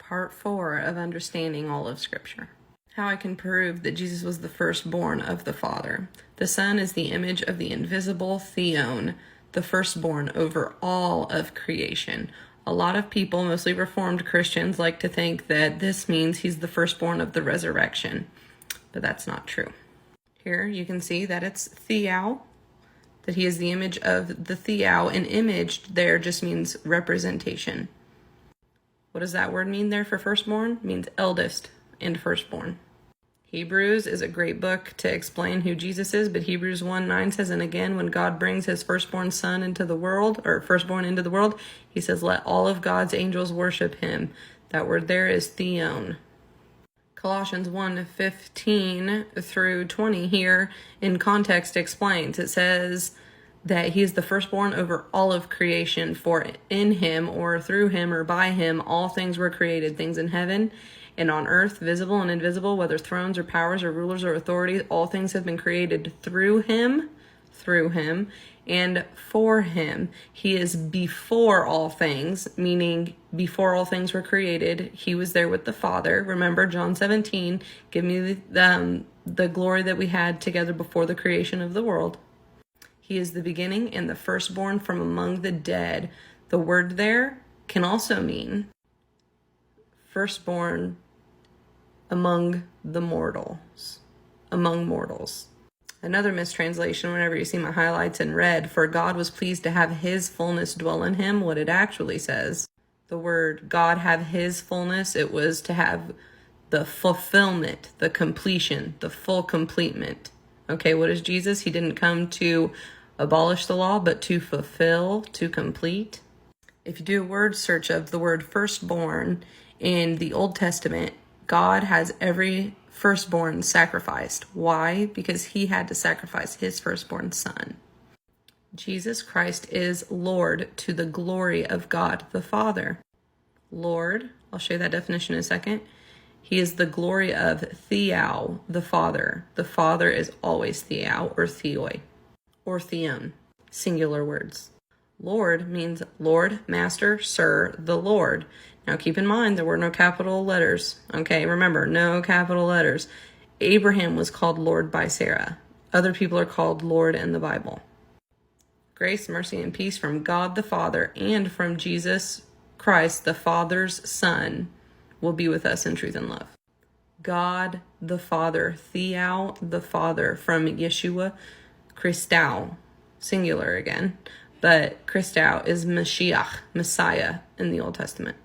Part 4 of understanding all of Scripture. How I can prove that Jesus was the firstborn of the Father. The Son is the image of the invisible Theon, the firstborn over all of creation. A lot of people, mostly Reformed Christians, like to think that this means he's the firstborn of the resurrection, but that's not true. Here you can see that it's Theo, that he is the image of the Theo, and imaged there just means representation. What does that word mean there for firstborn? It means eldest and firstborn. Hebrews is a great book to explain who Jesus is, but Hebrews 1:9 says, and again, when God brings his firstborn son into the world, or firstborn into the world, he says, let all of God's angels worship him. That word there is theon. Colossians 1:15 through 20 here in context explains. It says that he is the firstborn over all of creation, for in him or through him or by him all things were created, things in heaven and on earth, visible and invisible, whether thrones or powers or rulers or authorities, all things have been created through him, and for him. He is before all things, meaning before all things were created, he was there with the Father. Remember John 17, give me the glory that we had together before the creation of the world. He is the beginning and the firstborn from among the dead. The word there can also mean firstborn among the mortals, among mortals. Another mistranslation, whenever you see my highlights in red, for God was pleased to have his fullness dwell in him, what it actually says. The word God have his fullness, it was to have the fulfillment, the completion, the full completement. Okay, what is Jesus? He didn't come to abolish the law, but to fulfill, to complete. If you do a word search of the word firstborn in the Old Testament, God has every firstborn sacrificed. Why? Because he had to sacrifice his firstborn son. Jesus Christ is Lord to the glory of God the Father. Lord, I'll show you that definition in a second. He is the glory of Theo, the Father. The Father is always Theo or Theoi or Theon, singular words. Lord means Lord, Master, Sir, the Lord. Now keep in mind there were no capital letters. Okay, remember, no capital letters. Abraham was called Lord by Sarah. Other people are called Lord in the Bible. Grace, mercy, and peace from God the Father and from Jesus Christ, the Father's Son, will be with us in truth and love. God the Father, Theo the Father, from Yeshua, Christou, singular again, but Christou is Mashiach, Messiah in the Old Testament.